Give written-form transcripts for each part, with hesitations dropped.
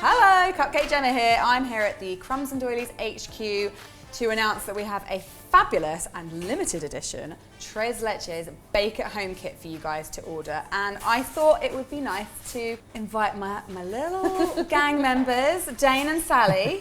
Hello, Cupcake Jemma here. I'm here at the Crumbs and Doilies HQ to announce that we have a fabulous and limited edition Tres Leches Bake at Home Kit for you guys to order. And I thought it would be nice to invite my little gang members, Dane and Sally,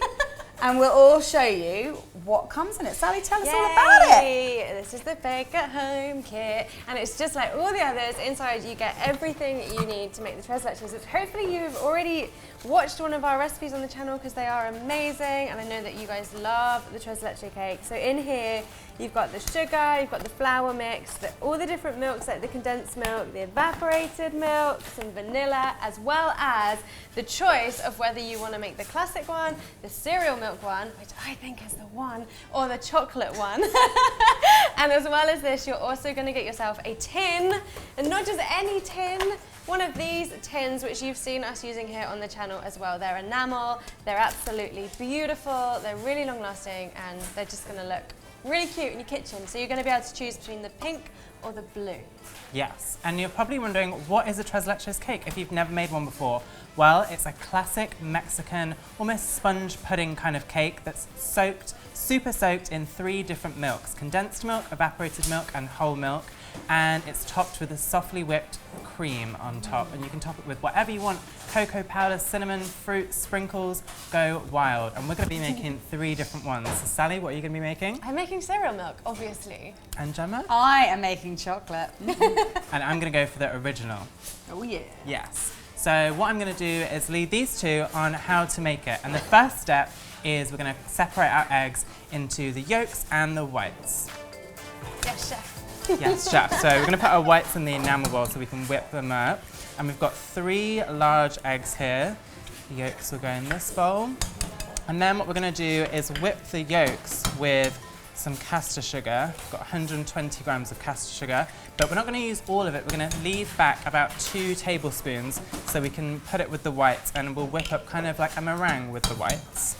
and we'll all show you what comes in it. Sally, tell us all about it. This is the Bake at Home Kit, and it's just like all the others. Inside you get everything you need to make the Tres Leches, which hopefully you've already watched one of our recipes on the channel because they are amazing, and I know that you guys love the Tres Leches cake. So in here you've got the sugar, you've got the flour mix, all the different milks like the condensed milk, the evaporated milk, some vanilla, as well as the choice of whether you want to make the classic one, the cereal milk one, which I think is the one, or the chocolate one. And as well as this, you're also going to get yourself a tin, and not just any tin, one of these tins which you've seen us using here on the channel as well. They're enamel, they're absolutely beautiful, they're really long lasting, and they're just going to look really cute in your kitchen. So you're going to be able to choose between the pink or the blue. Yes, and you're probably wondering, what is a Tres Leches cake if you've never made one before? Well, it's a classic Mexican, almost sponge pudding kind of cake that's soaked, super soaked in 3 different milks: condensed milk, evaporated milk, and whole milk. And it's topped with a softly whipped cream on top, and you can top it with whatever you want: cocoa powder, cinnamon, fruit, sprinkles, go wild. And we're going to be making 3 different ones. So Sally, what are you going to be making? I'm making cereal milk, obviously. And Gemma? I am making chocolate. And I'm going to go for the original. Oh yeah. Yes. So what I'm going to do is lead these 2 on how to make it. And the first step is we're going to separate our eggs into the yolks and the whites. Yes, chef. Yes, chef. So we're going to put our whites in the enamel bowl so we can whip them up. And we've got 3 large eggs here. The yolks will go in this bowl. And then what we're going to do is whip the yolks with some caster sugar. We've got 120 grams of caster sugar, but we're not going to use all of it. We're going to leave back about 2 tablespoons so we can put it with the whites, and we'll whip up kind of like a meringue with the whites.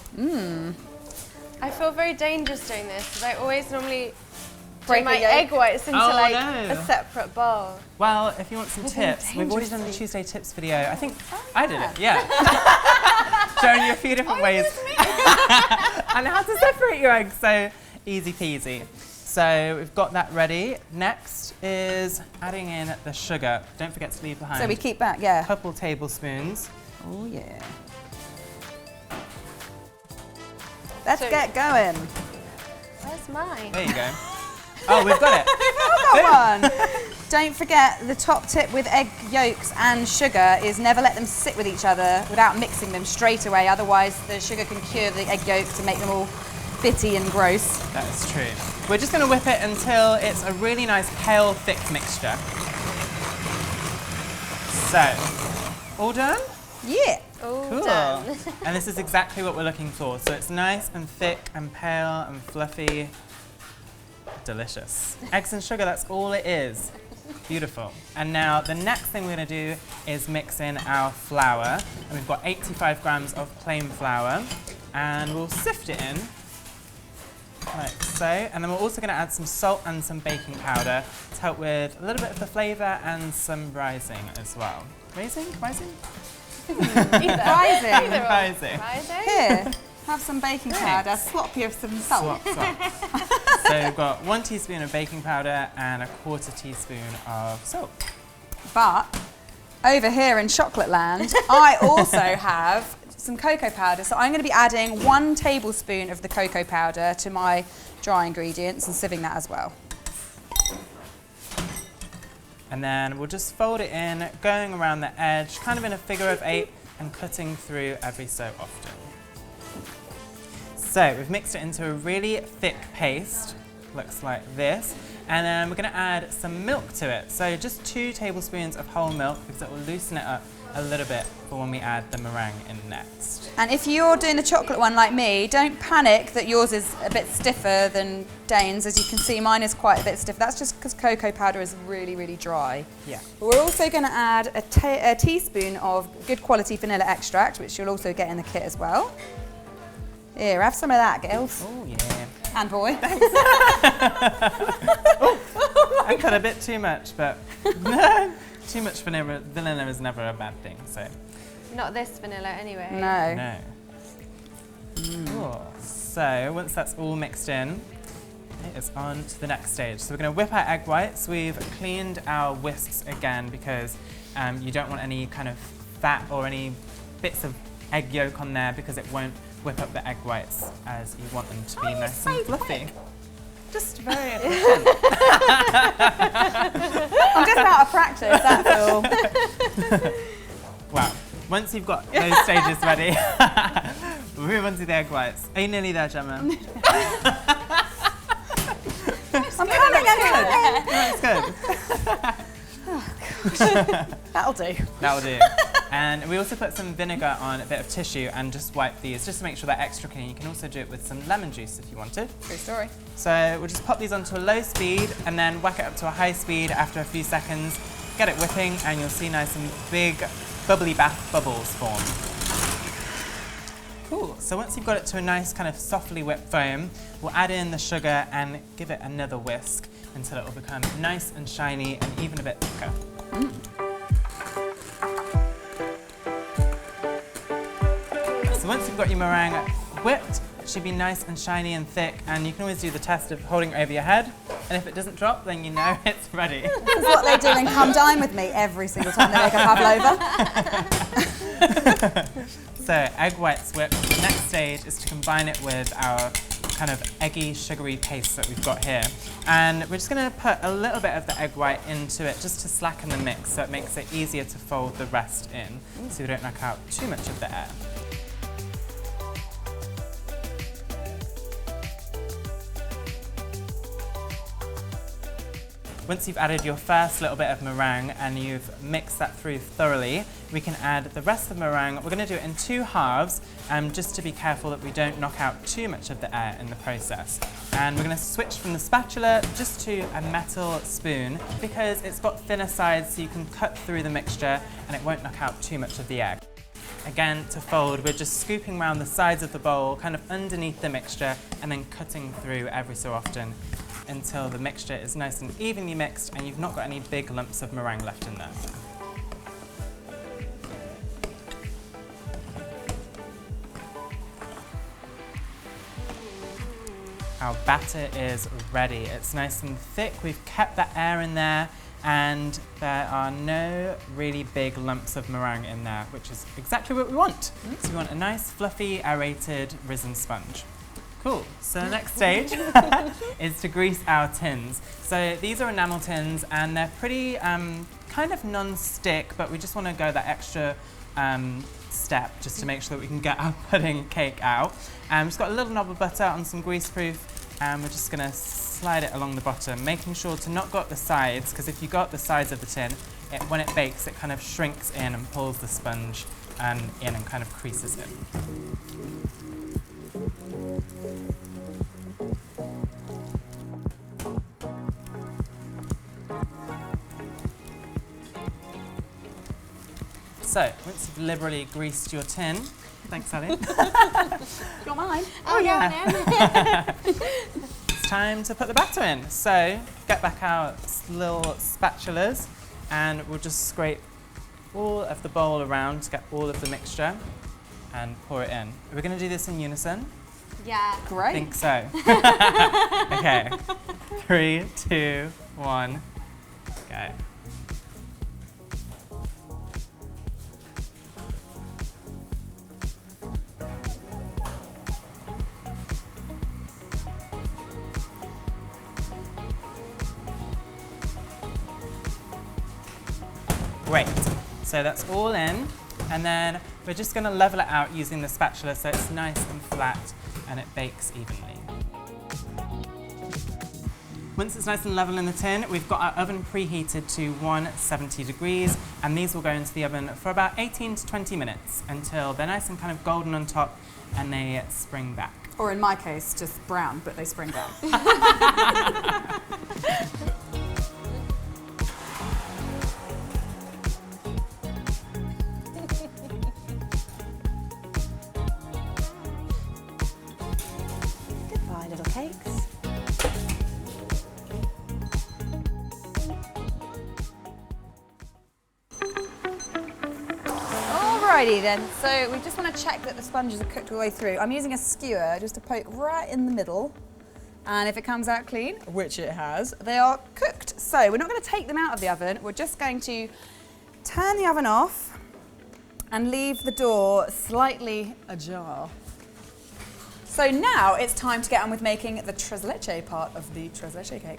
I feel very dangerous doing this because I always normally Break break my a yolk. egg whites into no. a separate bowl. Well, if you want some tips, we've already done the Tuesday tips video. I think I did it, yeah. Showing you a few different ways and how to separate your eggs, so easy peasy. So we've got that ready. Next is adding in the sugar. Don't forget to leave behind So we keep that, yeah. a couple tablespoons. Oh yeah. Let's get going. Where's mine? There you go. Oh, we've got it. Got one. Don't forget, the top tip with egg yolks and sugar is never let them sit with each other without mixing them straight away. Otherwise, the sugar can cure the egg yolks and make them all bitty and gross. That's true. We're just going to whip it until it's a really nice pale, thick mixture. So, all done? Yeah. All Cool. done. And this is exactly what we're looking for. So it's nice and thick and pale and fluffy. Delicious. Eggs and sugar, that's all it is. Beautiful. And now the next thing we're going to do is mix in our flour. And we've got 85 grams of plain flour. And we'll sift it in, like so. And then we're also going to add some salt and some baking powder to help with a little bit of the flavour and some rising as well. Rising? Rising? Rising. Rising. Here, have some baking powder. Swap you some salt. Swap, swap. So we've got 1 teaspoon of baking powder and 1/4 teaspoon of salt. But over here in chocolate land, I also have some cocoa powder. So I'm going to be adding 1 tablespoon of the cocoa powder to my dry ingredients and sieving that as well. And then we'll just fold it in, going around the edge, kind of in a figure of 8, and cutting through every so often. So we've mixed it into a really thick paste, looks like this. And then we're going to add some milk to it. So just 2 tablespoons of whole milk, because it will loosen it up a little bit for when we add the meringue in next. And if you're doing the chocolate one like me, don't panic that yours is a bit stiffer than Dane's. As you can see, mine is quite a bit stiff. That's just because cocoa powder is really, really dry. Yeah. But we're also going to add a teaspoon of good quality vanilla extract, which you'll also get in the kit as well. Here, have some of that, girls. Oh, yeah. And boy. I cut a bit too much, but too much vanilla is never a bad thing. So Not this vanilla anyway. No. No. Cool. So once that's all mixed in, it is on to the next stage. So we're going to whip our egg whites. We've cleaned our whisks again because you don't want any kind of fat or any bits of egg yolk on there because it won't whip up the egg whites as you want them to be nice and fluffy. Just very efficient. I'm just out of practice, that's all. Wow. Once you've got those stages ready, we'll move on to the egg whites. Are you nearly there, Gemma? I'm coming. That's good. That'll do. That'll do. And we also put some vinegar on a bit of tissue and just wipe these just to make sure they're extra clean. You can also do it with some lemon juice if you wanted. True story. So we'll just pop these onto a low speed and then whack it up to a high speed after a few seconds. Get it whipping and you'll see nice and big bubbly bath bubbles form. Cool. So once you've got it to a nice kind of softly whipped foam, we'll add in the sugar and give it another whisk until it will become nice and shiny and even a bit thicker. So once you've got your meringue whipped, it should be nice and shiny and thick, and you can always do the test of holding it over your head, and if it doesn't drop, then you know it's ready. This is what they do in Come Dine With Me every single time they make a pavlova. So egg whites whipped. The next stage is to combine it with our kind of eggy, sugary paste that we've got here. And we're just going to put a little bit of the egg white into it just to slacken the mix so it makes it easier to fold the rest in so we don't knock out too much of the air. Once you've added your first little bit of meringue and you've mixed that through thoroughly, we can add the rest of the meringue. We're going to do it in 2 halves, just to be careful that we don't knock out too much of the air in the process. And we're going to switch from the spatula just to a metal spoon because it's got thinner sides so you can cut through the mixture and it won't knock out too much of the egg. Again, to fold, we're just scooping around the sides of the bowl, kind of underneath the mixture, and then cutting through every so often until the mixture is nice and evenly mixed and you've not got any big lumps of meringue left in there. Our batter is ready. It's nice and thick. We've kept that air in there and there are no really big lumps of meringue in there, which is exactly what we want. So we want a nice, fluffy, aerated, risen sponge. Cool. So the next stage is to grease our tins. So these are enamel tins and they're pretty kind of non-stick, but we just want to go that extra step just to make sure that we can get our pudding cake out. Just got a little knob of butter on some greaseproof and we're just going to slide it along the bottom, making sure to not got the sides, because if you got the sides of the tin, when it bakes it kind of shrinks in and pulls the sponge in and kind of creases it. So, once you've liberally greased your tin, thanks Sally. Got mine. Oh yeah. It's time to put the batter in. So, get back our little spatulas and we'll just scrape all of the bowl around to get all of the mixture and pour it in. We're going to do this in unison. Yeah. I Great. think so. Okay. 3, 2, 1, go. Great. So that's all in, and then we're just going to level it out using the spatula so it's nice and flat and it bakes evenly. Once it's nice and level in the tin, we've got our oven preheated to 170 degrees, and these will go into the oven for about 18 to 20 minutes until they're nice and kind of golden on top and they spring back. Or in my case, just brown, but they spring back. Goodbye, little cakes. Alrighty then, so we just want to check that the sponges are cooked all the way through. I'm using a skewer just to poke right in the middle. And if it comes out clean, which it has, they are cooked. So we're not going to take them out of the oven. We're just going to turn the oven off and leave the door slightly ajar. So now it's time to get on with making the tres leche part of the tres leche cake.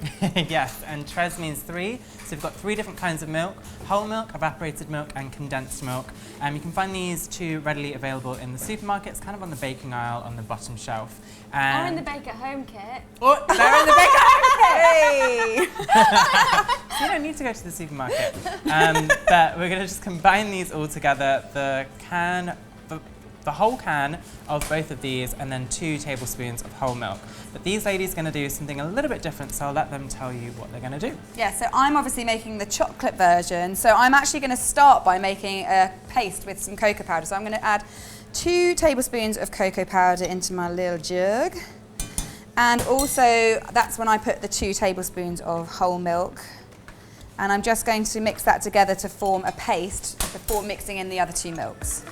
Yes, and tres means 3. So we've got 3 different kinds of milk: whole milk, evaporated milk, and condensed milk. You can find these 2 readily available in the supermarkets, kind of on the baking aisle on the bottom shelf. Or in the Bake at Home kit. Oh, they're in the Bake at Home kit! So you don't need to go to the supermarket. But we're going to just combine these all together. The whole can of both of these, and then 2 tablespoons of whole milk. But these ladies are going to do something a little bit different, so I'll let them tell you what they're going to do. Yeah, so I'm obviously making the chocolate version. So I'm actually going to start by making a paste with some cocoa powder. So I'm going to add 2 tablespoons of cocoa powder into my little jug. And also, that's when I put the 2 tablespoons of whole milk. And I'm just going to mix that together to form a paste before mixing in the other 2 milks.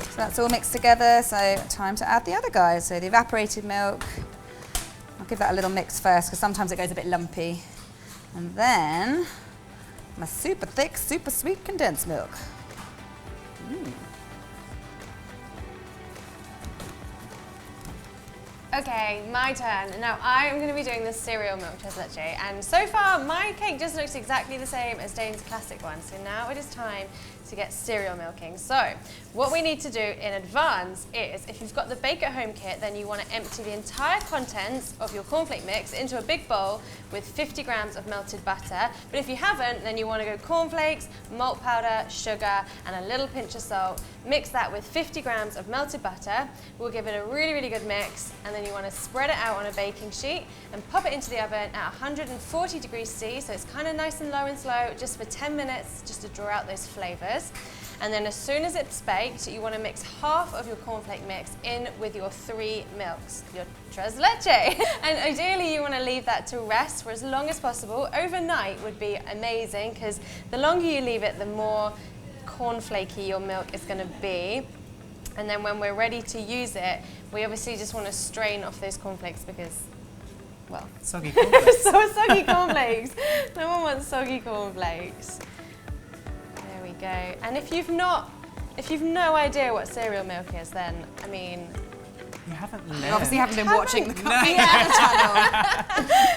So that's all mixed together, so time to add the other guys. So the evaporated milk, I'll give that a little mix first because sometimes it goes a bit lumpy. And then my super thick, super sweet condensed milk. Okay, my turn. Now I am going to be doing the cereal milk tres leche, and so far my cake just looks exactly the same as Dane's classic one. So now it is time to get cereal milking. So what we need to do in advance is, if you've got the Bake at Home kit, then you want to empty the entire contents of your cornflake mix into a big bowl with 50 grams of melted butter. But if you haven't, then you want to go cornflakes, malt powder, sugar, and a little pinch of salt. Mix that with 50 grams of melted butter. We'll give it a really, really good mix, and then you want to spread it out on a baking sheet and pop it into the oven at 140 degrees C, so it's kind of nice and low and slow, just for 10 minutes, just to draw out those flavors. And then as soon as it's baked, you want to mix half of your cornflake mix in with your 3 milks, your tres leche. And ideally you want to leave that to rest for as long as possible. Overnight would be amazing, because the longer you leave it, the more cornflakey your milk is going to be. And then when we're ready to use it, we obviously just want to strain off those cornflakes because, well, soggy cornflakes. So soggy cornflakes. No one wants soggy cornflakes. There we go. And if you've no idea what cereal milk is, then I mean, You haven't lived. You obviously haven't been watching the Cupcake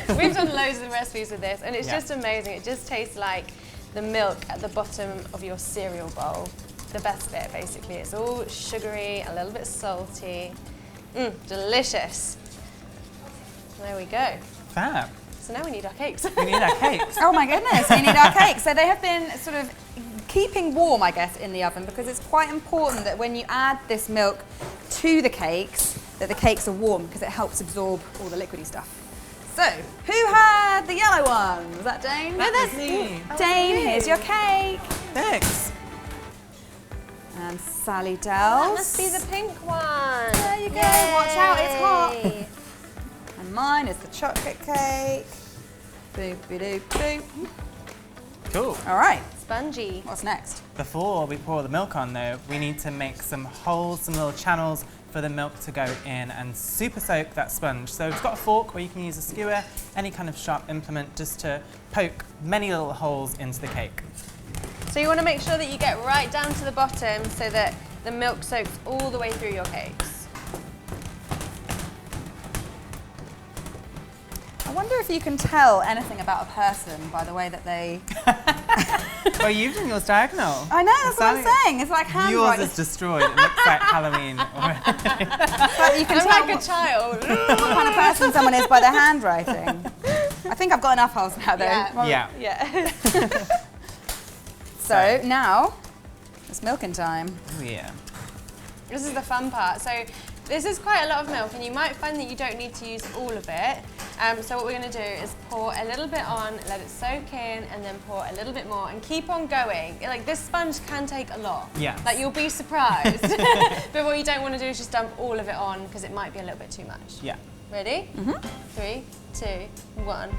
channel. We've done loads of recipes with this, and it's just amazing. It just tastes like the milk at the bottom of your cereal bowl. The best bit, basically. It's all sugary, a little bit salty. Delicious. There we go. Fab. So now we need our cakes. We need our cakes. Oh my goodness, we need our cakes. So they have been sort of keeping warm, I guess, in the oven, because it's quite important that when you add this milk to the cakes, that the cakes are warm, because it helps absorb all the liquidy stuff. So, who had the yellow one? Was that Dane? No, that's me. Dane, here's your cake. Thanks. And Sally Dells. That must be the pink one. There you go. Watch out, it's hot. And mine is the chocolate cake. Boop, boop, boop. Cool. All right. Spongy. What's next? Before we pour the milk on though, we need to make some holes, some little channels for the milk to go in and super soak that sponge. So you've got a fork, or you can use a skewer, any kind of sharp implement, just to poke many little holes into the cake. So you want to make sure that you get right down to the bottom so that the milk soaks all the way through your cakes. I wonder if you can tell anything about a person by the way that they... Well, you've done yours diagonal. I know, that's what I'm saying. It's like handwriting. Yours is destroyed. It looks like Halloween. But you can I'm tell like a child. what kind of person someone is by their handwriting. I think I've got enough holes now, though. Yeah. Yeah. Yeah. So now, it's milking time. Oh, yeah. This is the fun part. So this is quite a lot of milk, and you might find that you don't need to use all of it. So what we're going to do is pour a little bit on, let it soak in, and then pour a little bit more, and keep on going. Like, this sponge can take a lot. Yeah. Like, you'll be surprised. But what you don't want to do is just dump all of it on, because it might be a little bit too much. Yeah. Ready? 3, 2, 1.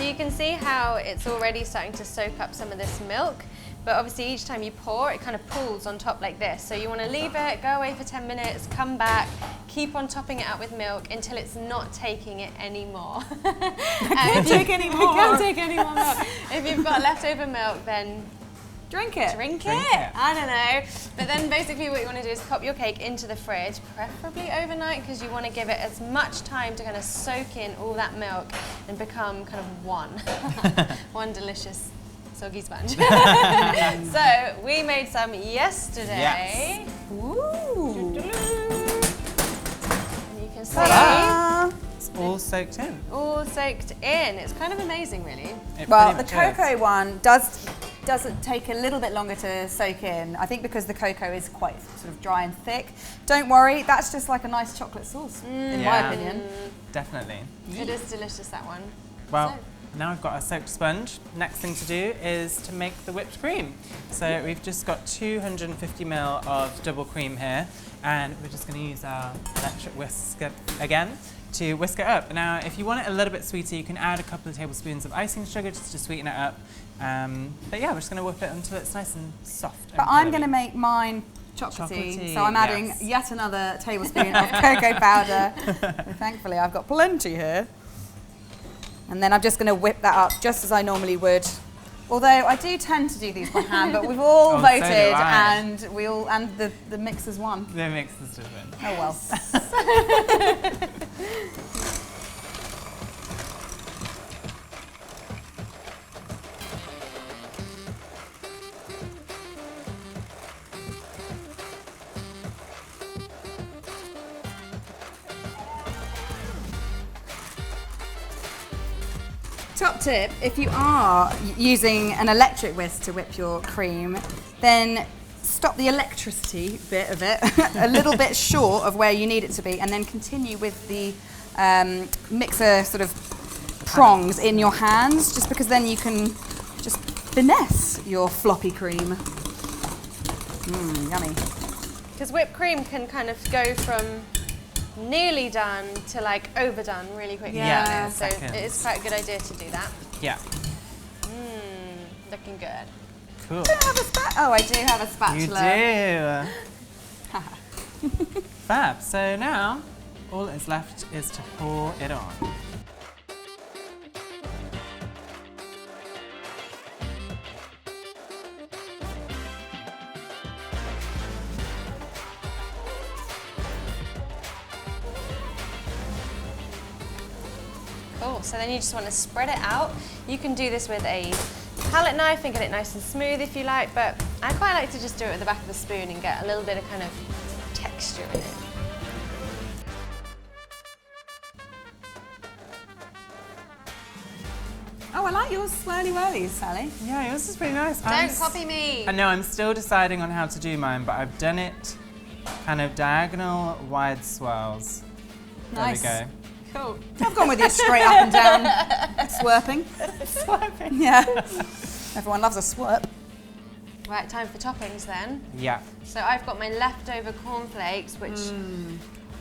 you can see how it's already starting to soak up some of this milk, but obviously each time you pour, it kind of pools on top like this. So you want to leave it, go away for 10 minutes, come back, keep on topping it up with milk until it's not taking it anymore. Can't take any more. Can't take any more milk. If you've got leftover milk, then drink it. Drink it. I don't know. But then basically what you want to do is pop your cake into the fridge, preferably overnight, because you want to give it as much time to kind of soak in all that milk and become kind of one. One delicious soggy sponge. So we made some yesterday. Yes. Ooh. And you can see It's all soaked in. all soaked in. It's kind of amazing, really. Well, the cocoa one does take a little bit longer to soak in. I think because the cocoa is quite sort of dry and thick. Don't worry, that's just like a nice chocolate sauce, in my opinion. Definitely. It is delicious, that one. Well, now we've got our soaked sponge. Next thing to do is to make the whipped cream. So we've just got 250 ml of double cream here, and we're just going to use our electric whisk again to whisk it up. Now, if you want it a little bit sweeter, you can add a couple of tablespoons of icing sugar just to sweeten it up. But yeah, we're just going to whip it until it's nice and soft. But I'm going to make mine chocolatey, so I'm adding yet another tablespoon of cocoa powder. Thankfully, I've got plenty here. And then I'm just going to whip that up just as I normally would. Although I do tend to do these by hand, but we've all voted, and the mixers won. The mixers did win. Oh well. Top tip, if you are using an electric whisk to whip your cream, then stop the electricity bit of it a little bit short of where you need it to be, and then continue with the mixer sort of prongs in your hands, just because then you can just finesse your floppy cream. Yummy. Because whipped cream can kind of go from nearly done to like overdone really quickly. Yeah, so it is quite a good idea to do that. Yeah. Looking good. Cool. Do I have a oh, I do have a spatula. You do. Fab. So now all that is left is to pour it on. Cool, so then you just want to spread it out. You can do this with a palette knife and get it nice and smooth if you like, but I quite like to just do it with the back of a spoon and get a little bit of kind of texture in it. Oh, I like yours swirly whirlies, Sally. Yeah, yours is pretty nice. Don't copy me. I know, I'm still deciding on how to do mine, but I've done it kind of diagonal wide swirls. Nice. There we go. Cool. I've gone with you straight up and down swirping. Swirping. Yeah. Everyone loves a swirp. Right, time for toppings then. Yeah. So I've got my leftover cornflakes, which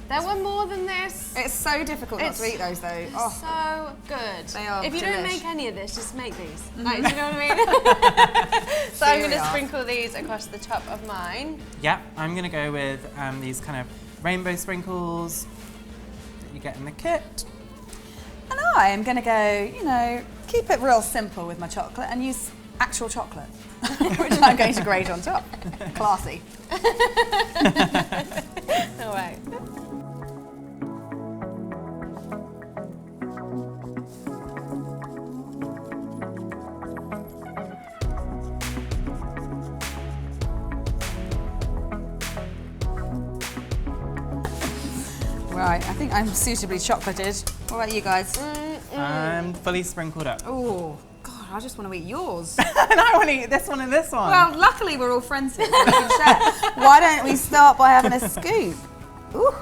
there were more than this. It's so difficult not to eat those though. Oh. So good. They are if you don't delish. make any of this, just make these. Like, do you know what I mean? So I'm going to sprinkle these across the top of mine. Yeah, I'm going to go with these kind of rainbow sprinkles that you get in the kit. And I am going to go, you know, keep it real simple with my chocolate and use actual chocolate, which I'm going to grate on top. Classy. All right. Right, I think I'm suitably chocolated. What about you guys? I'm fully sprinkled up. Oh, God, I just want to eat yours. And I want to eat this one and this one. Well, luckily we're all friends here, so we can share. Why don't we start by having a scoop? Ooh.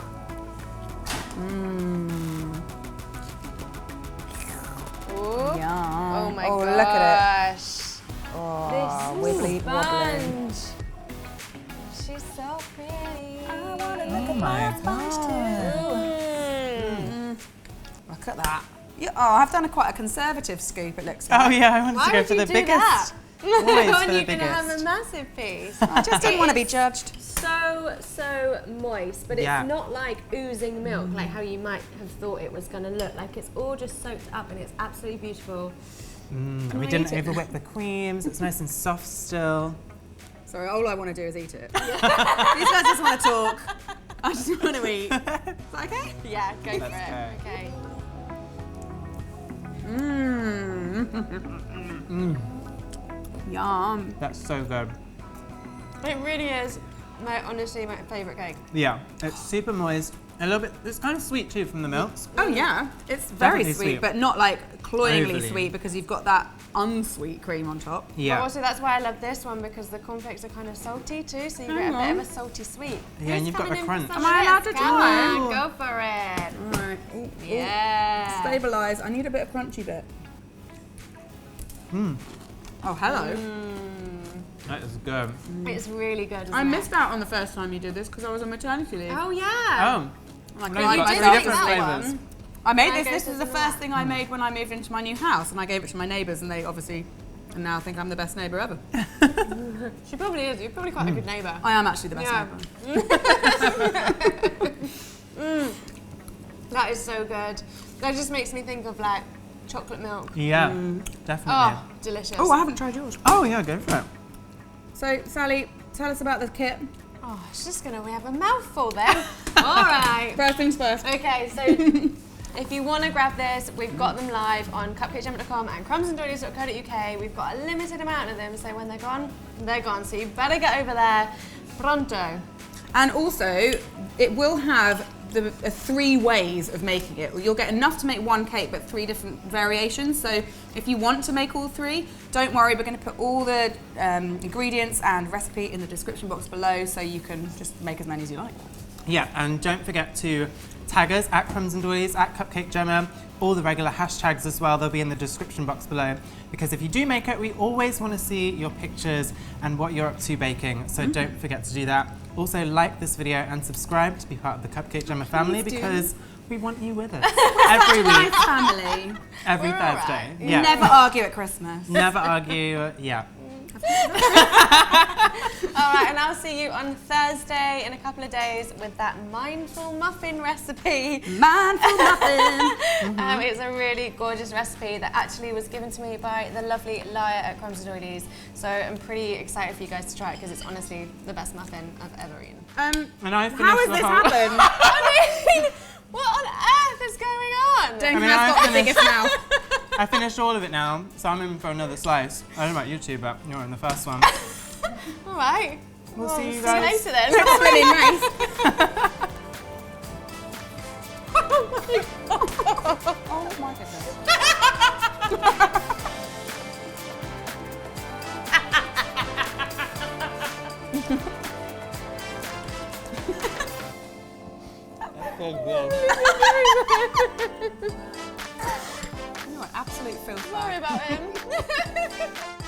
Ooh. Yum. Oh my gosh. gosh. Look at it. Oh, This wibbly wobbling. sponge. She's so pretty. I want to look Oh at my my sponge too. Mm. Look at that. Yeah, oh, I've done quite a conservative scoop, it looks Oh like. yeah, I wanted Why to go would for you the do biggest. that? Always When for you're the going to have a biggest. massive piece. I just didn't want to be judged. So moist, but Yeah. it's not like oozing milk like how you might have thought it was going to look. Like it's all just soaked up and it's absolutely beautiful. We I didn't eat it? overwhip the creams. It's nice and soft still. Sorry, all I want to do is eat it. These guys just want to talk. I just want to eat. Is that okay? Yeah, go for Let's it. go. Okay. Yum. That's so good. It really is honestly my favourite cake. Yeah, it's super moist. A little bit, it's kind of sweet too from the milks. Oh yeah, it's very Definitely sweet, sweet. but not like cloyingly Overly. sweet because you've got that unsweet cream on top. But Yeah. also that's why I love this one because the cornflakes are kind of salty too, so you get a bit of a salty sweet. Yeah, and Who's you've got coming the in for crunch. some Am I of allowed this? to do Come it? on, go for it. All right. Ooh, ooh. Yeah. Stabilise. I need a bit of crunchy bit. Oh, hello. That is good. It's really good. Isn't I it? missed out on the first time you did this because I was on maternity leave. Oh yeah. Oh, Like, no, I you've got made three that different one. flavours. I made I this. go This for is the some of first that. thing I made when I moved into my new house, and I gave it to my neighbours, and they obviously now think I'm the best neighbour ever. She probably is. You're probably quite a good neighbour. I am actually the best Yeah. neighbour. That is so good. That just makes me think of like chocolate milk. yeah, definitely. Oh, delicious. Oh, I haven't tried yours. Oh yeah, go for it. So, Sally, tell us about the kit. Oh, she's gonna have a mouthful then. All right. First things first. Okay, so if you want to grab this, we've got them live on cupcakejemma.com and crumbsanddoilies.co.uk. We've got a limited amount of them, so when they're gone, they're gone. So you better get over there pronto. And also, it will have the 3 ways of making it. You'll get enough to make one cake, but 3 different variations. So if you want to make all 3, don't worry, we're going to put all the ingredients and recipe in the description box below, so you can just make as many as you like. Yeah, and don't forget to tag us at Crumbs and Doilies, at Cupcake Jemma, all the regular hashtags as well. They'll be in the description box below. Because if you do make it, we always want to see your pictures and what you're up to baking. So don't forget to do that. Also, like this video and subscribe to be part of the Cupcake Jemma family Please do. because we want you with us every week, Family. every We're all Thursday. right. Yeah. Never argue at Christmas. Never argue. Yeah. All right, and I'll see you on Thursday in a couple of days with that mindful muffin recipe. Mindful muffin. It's a really gorgeous recipe that actually was given to me by the lovely Laia at Crumbs and Doilies. So I'm pretty excited for you guys to try it because it's honestly the best muffin I've ever eaten. And I finished How has the this whole- happened? I mean, what on earth is going on? Dane I mean, has I got the finished- biggest mouth. I finised all of it now, so I'm in for another slice. I don't know about you two, but you're in the first one. All right. We'll see you See guys. you later then. That's really nice. Oh my goodness. You are an absolute filth bag. Sorry about him.